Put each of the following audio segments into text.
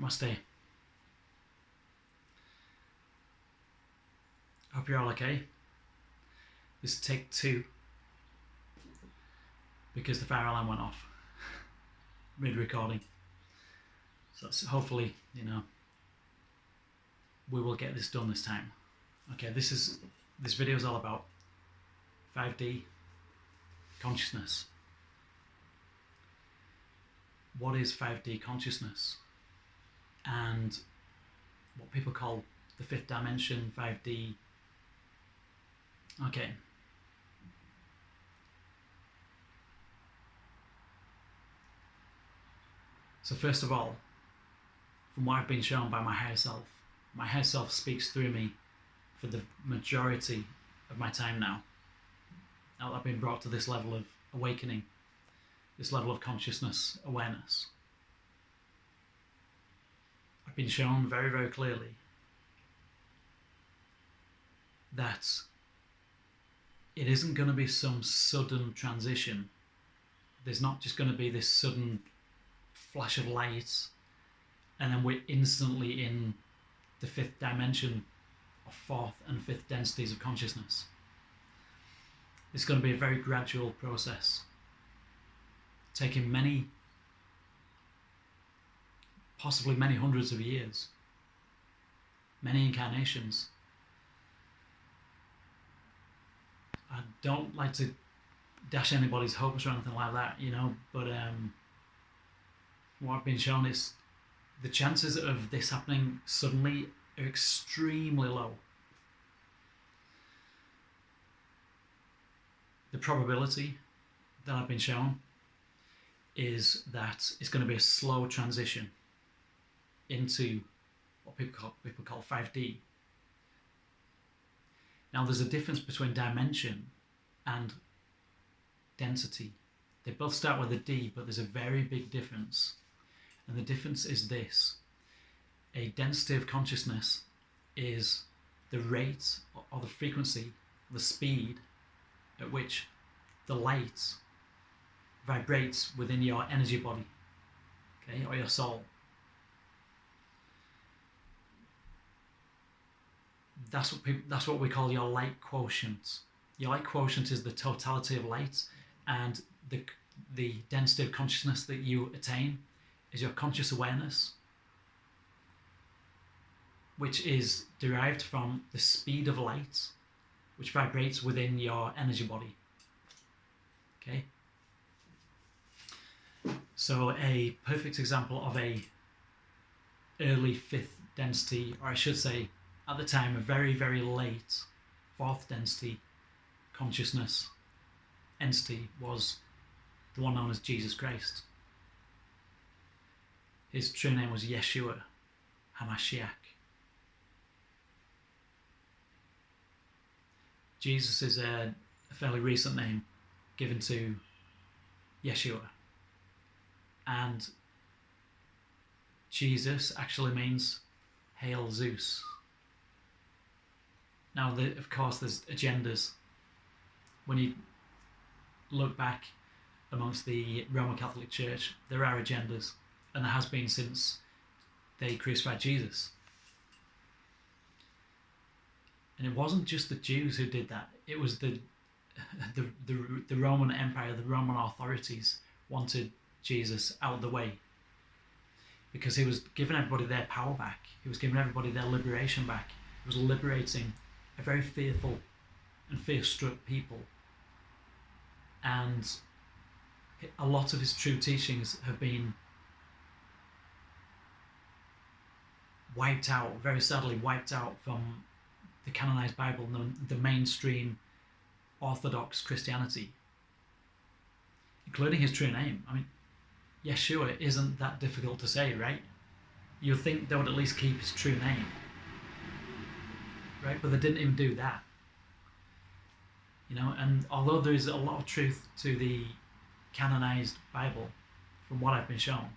Namaste. Hope you're all okay. This is take 2 because the fire alarm went off mid-recording. So that's hopefully, we will get this done this time. Okay, this video is all about 5D consciousness. What is 5D consciousness? And what people call the 5th dimension, 5D. Okay. So first of all, from what I've been shown by my higher self speaks through me for the majority of my time now. Now that I've been brought to this level of awakening, this level of consciousness, awareness, I've been shown very, very clearly that it isn't going to be some sudden transition. There's not just going to be this sudden flash of light and then we're instantly in the 5th dimension of 4th and 5th densities of consciousness. It's going to be a very gradual process, taking possibly many hundreds of years, many incarnations. I don't like to dash anybody's hopes or anything like that, but what I've been shown is the chances of this happening suddenly are extremely low. The probability that I've been shown is that it's going to be a slow transition into what people call 5D. Now there's a difference between dimension and density. They both start with a D, but there's a very big difference. And the difference is this. A density of consciousness is the rate or the frequency, the speed at which the light vibrates within your energy body, okay, or your soul. That's what we call your light quotient. Your light quotient is the totality of light, and the density of consciousness that you attain is your conscious awareness, which is derived from the speed of light, which vibrates within your energy body. Okay? So a perfect example of a early 5th density, or I should say, at the time, a very, very late 4th density consciousness entity was the one known as Jesus Christ. His true name was Yeshua HaMashiach. Jesus is a fairly recent name given to Yeshua. And Jesus actually means Hail Zeus. Now, of course, there's agendas. When you look back amongst the Roman Catholic Church, there are agendas, and there has been since they crucified Jesus. And it wasn't just the Jews who did that. It was the Roman Empire, the Roman authorities wanted Jesus out of the way because he was giving everybody their power back. He was giving everybody their liberation back. He was liberating a very fearful and fear-struck people. And a lot of his true teachings have been wiped out, very sadly wiped out from the canonized Bible and the mainstream Orthodox Christianity, including his true name. I mean, Yeshua isn't that difficult to say, right? You'd think they would at least keep his true name, right? But they didn't even do that. And although there is a lot of truth to the canonized Bible, from what I've been shown,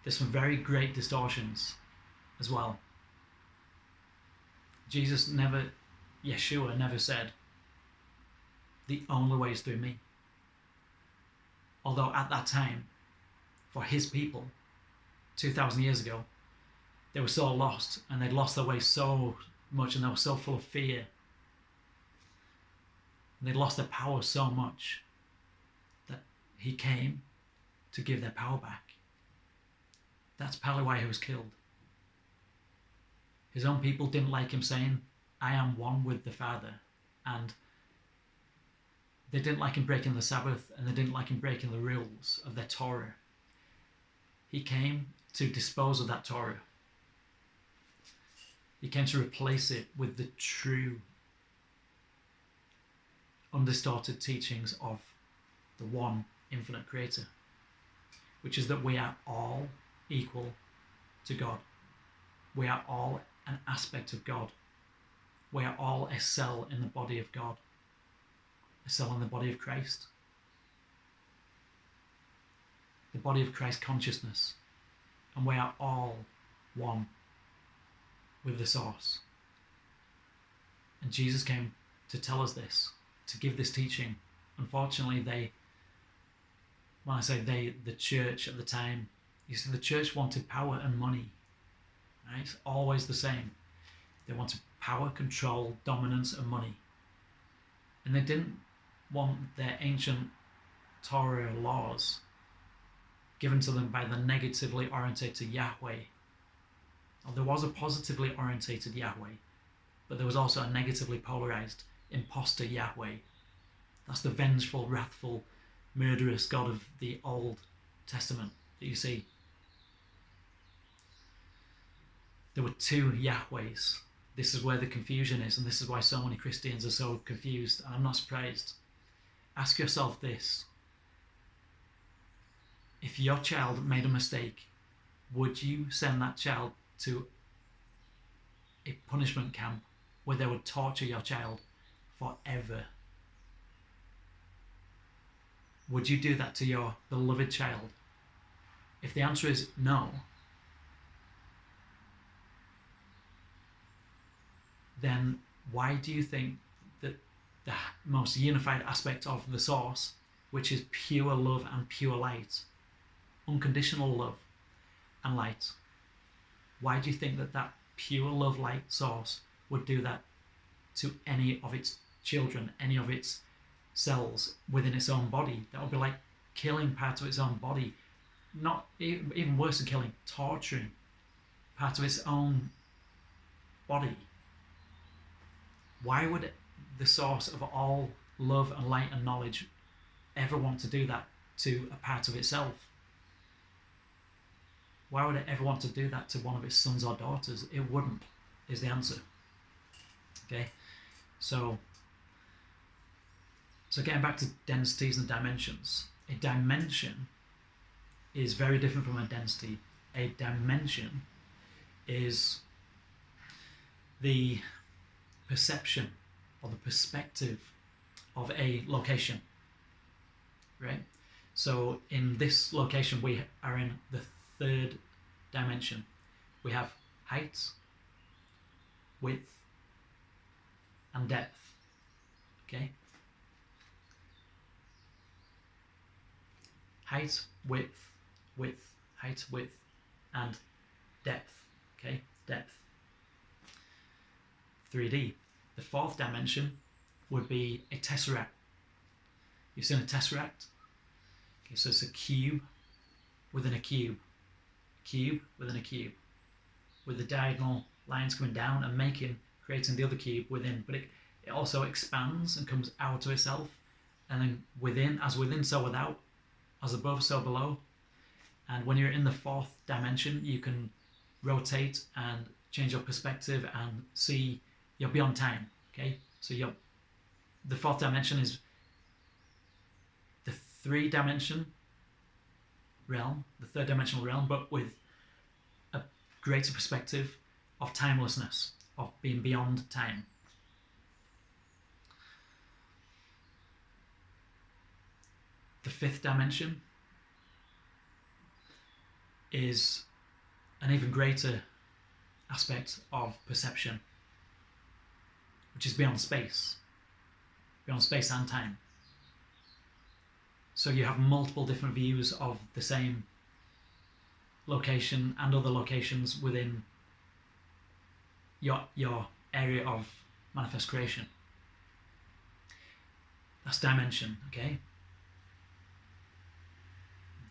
there's some very great distortions as well. Yeshua never said, the only way is through me. Although at that time, for his people, 2,000 years ago, They were so lost, and they'd lost their way so much, and they were so full of fear. And they'd lost their power so much that he came to give their power back. That's partly why he was killed. His own people didn't like him saying, I am one with the Father. And they didn't like him breaking the Sabbath, and they didn't like him breaking the rules of their Torah. He came to dispose of that Torah. He came to replace it with the true, undistorted teachings of the one infinite creator, which is that we are all equal to God. We are all an aspect of God. We are all a cell in the body of God, a cell in the body of Christ, the body of Christ consciousness, and we are all one with the source. And Jesus came to tell us this, to give this teaching. Unfortunately, when I say they, the church at the time, you see, the church wanted power and money. Right? It's always the same. They wanted power, control, dominance, and money. And they didn't want their ancient Torah laws given to them by the negatively orientated Yahweh. Now, there was a positively orientated Yahweh, but there was also a negatively polarized imposter Yahweh. That's the vengeful, wrathful, murderous God of the Old Testament that you see. There were two Yahwehs. This is where the confusion is, and this is why so many Christians are so confused, and I'm not surprised. Ask yourself this. If your child made a mistake, would you send that child to a punishment camp where they would torture your child forever? Would you do that to your beloved child? If the answer is no, then why do you think that the most unified aspect of the source, which is pure love and pure light, unconditional love and light, why do you think that that pure love light source would do that to any of its children, any of its cells within its own body? That would be like killing part of its own body. Not even worse than killing, torturing part of its own body. Why would the source of all love and light and knowledge ever want to do that to a part of itself? Why would it ever want to do that to one of its sons or daughters? It wouldn't, is the answer. Okay, so getting back to densities and dimensions. A dimension is very different from a density. A dimension is the perception or the perspective of a location, right? So in this location, we are in the third dimension. We have height, width, and depth, okay? Height, width, height, width, and depth, okay? Depth. 3D. The fourth dimension would be a tesseract. You've seen a tesseract? Okay, so it's a cube within a cube. Cube within a cube. With the diagonal lines coming down and creating the other cube within. But it also expands and comes out of itself. And then within, as within, so without. As above, so below. And when you're in the fourth dimension, you can rotate and change your perspective and see you're beyond time, okay? So the fourth dimension is the three-dimension realm, the third-dimensional realm, but with a greater perspective of timelessness, of being beyond time. The fifth dimension is an even greater aspect of perception, which is beyond space and time. So you have multiple different views of the same location and other locations within your area of manifest creation. That's dimension, okay?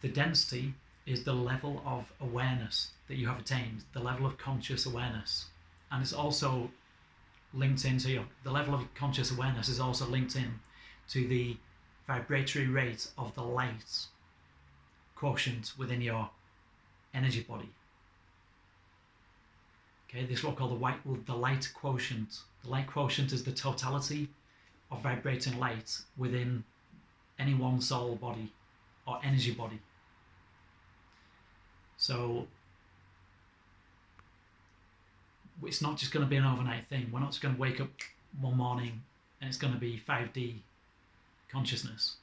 The density is the level of awareness that you have attained, the level of conscious awareness. And it's also linked into the level of conscious awareness is also linked in to the vibratory rate of the light quotient within your energy body. Okay, this is what we call the light quotient. The light quotient is the totality of vibrating light within any one soul body or energy body. So it's not just going to be an overnight thing. We're not just going to wake up one morning and it's going to be 5D consciousness.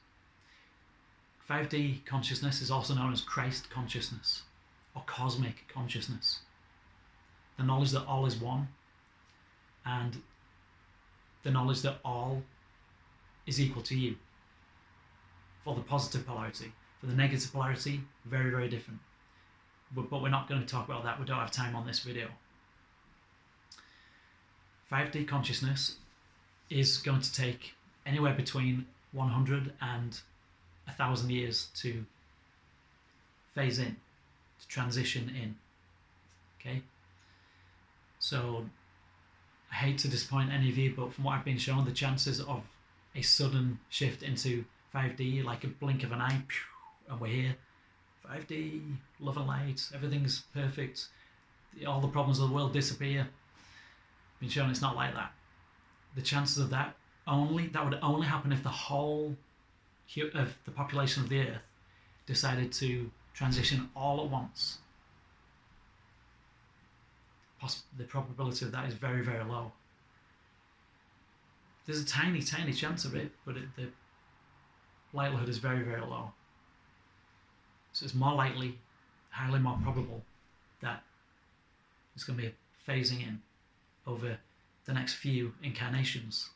5D consciousness is also known as Christ consciousness or cosmic consciousness. The knowledge that all is one, and the knowledge that all is equal to you. For the positive polarity. For the negative polarity, very, very different. But we're not going to talk about that. We don't have time on this video. 5D consciousness is going to take anywhere between 100 and 1,000 years to phase in, to transition in. Okay? So, I hate to disappoint any of you, but from what I've been shown, the chances of a sudden shift into 5D, like a blink of an eye, and we're here. 5D, love and light, everything's perfect. All the problems of the world disappear. I've been shown it's not like that. The chances of that would only happen if the whole of the population of the Earth decided to transition all at once. The probability of that is very, very low. There's a tiny, tiny chance of it, but the likelihood is very, very low. So it's more likely, highly more probable, that it's going to be a phasing in over the next few incarnations.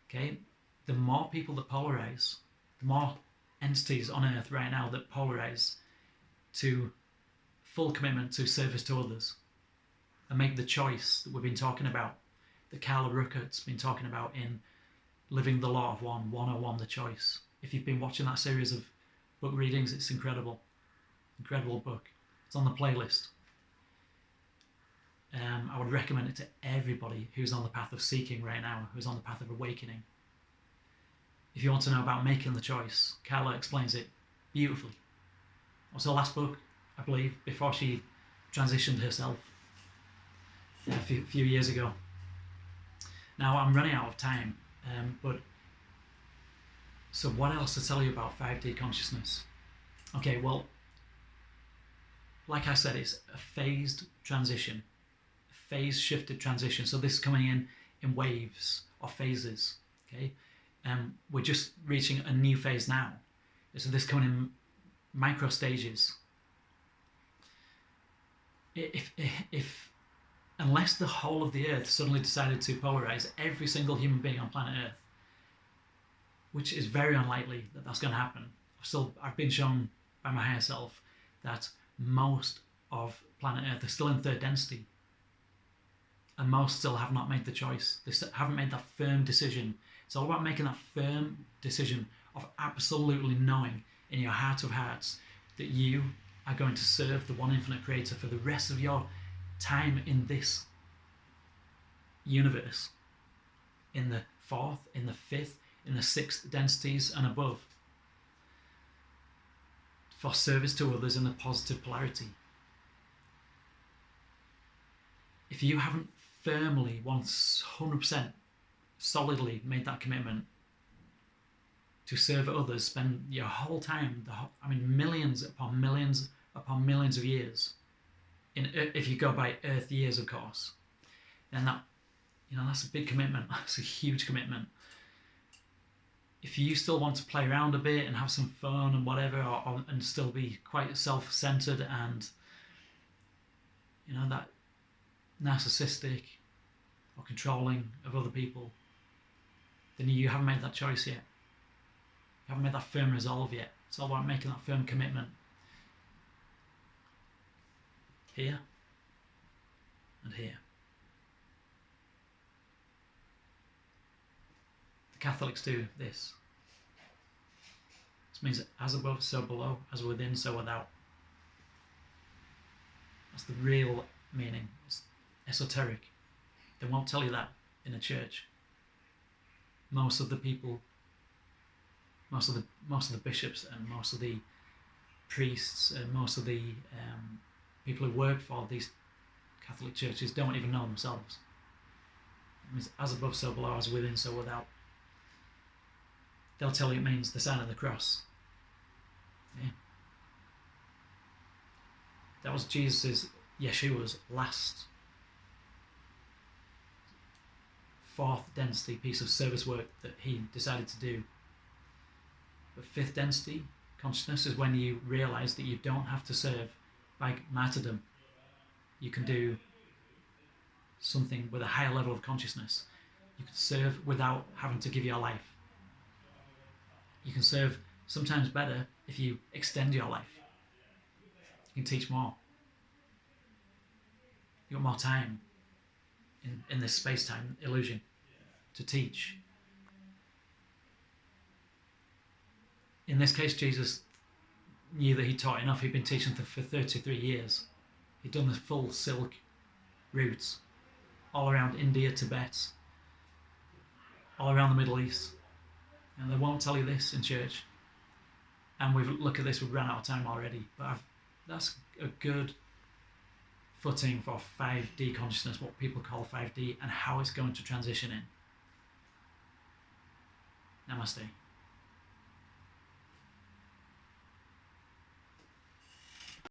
Okay? The more people that polarize, the more entities on Earth right now that polarize to full commitment to service to others and make the choice that we've been talking about, that Carla Ruckert's been talking about in Living the Law of One, 101, The Choice. If you've been watching that series of book readings, it's incredible. Incredible book. It's on the playlist. I would recommend it to everybody who's on the path of seeking right now, who's on the path of awakening. If you want to know about making the choice, Carla explains it beautifully. It was her last book, I believe, before she transitioned herself a few years ago. Now I'm running out of time, so what else to tell you about 5D consciousness? Okay, well, like I said, it's a phased transition, a phase-shifted transition. So this is coming in waves or phases, okay? We're just reaching a new phase now. So this coming in micro stages. Unless the whole of the Earth suddenly decided to polarize every single human being on planet Earth, which is very unlikely that that's going to happen. I've been shown by my higher self that most of planet Earth are still in third density, and most still have not made the choice. They haven't made that firm decision. It's all about making that firm decision of absolutely knowing in your heart of hearts that you are going to serve the one infinite creator for the rest of your time in this universe, in the fourth, in the fifth, in the sixth densities and above, for service to others in the positive polarity. If you haven't firmly, 100% solidly made that commitment to serve others, spend your whole time, millions upon millions upon millions of years, if you go by Earth years, of course, then that's a big commitment. That's a huge commitment. If you still want to play around a bit and have some fun and whatever, and still be quite self-centered and that narcissistic or controlling of other people, then you haven't made that choice yet. You haven't made that firm resolve yet. It's all about making that firm commitment. Here and here. Catholics do this. This means as above, so below, as within, so without. That's the real meaning. It's esoteric. They won't tell you that in a church. Most of the people, most of the bishops and most of the priests and most of the people who work for these Catholic churches don't even know themselves. It means as above, so below, as within, so without. They'll tell you it means the sign of the cross. Yeah. That was Yeshua's last fourth density piece of service work that he decided to do. But fifth density consciousness is when you realize that you don't have to serve by martyrdom. You can do something with a higher level of consciousness. You can serve without having to give your life. You can serve sometimes better if you extend your life. You can teach more. You've got more time in this space-time illusion to teach. In this case, Jesus knew that he taught enough. He'd been teaching for 33 years. He'd done the full Silk route all around India, Tibet, all around the Middle East. And they won't tell you this in church. And look at this, we've run out of time already. But that's a good footing for 5D consciousness, what people call 5D, and how it's going to transition in. Namaste.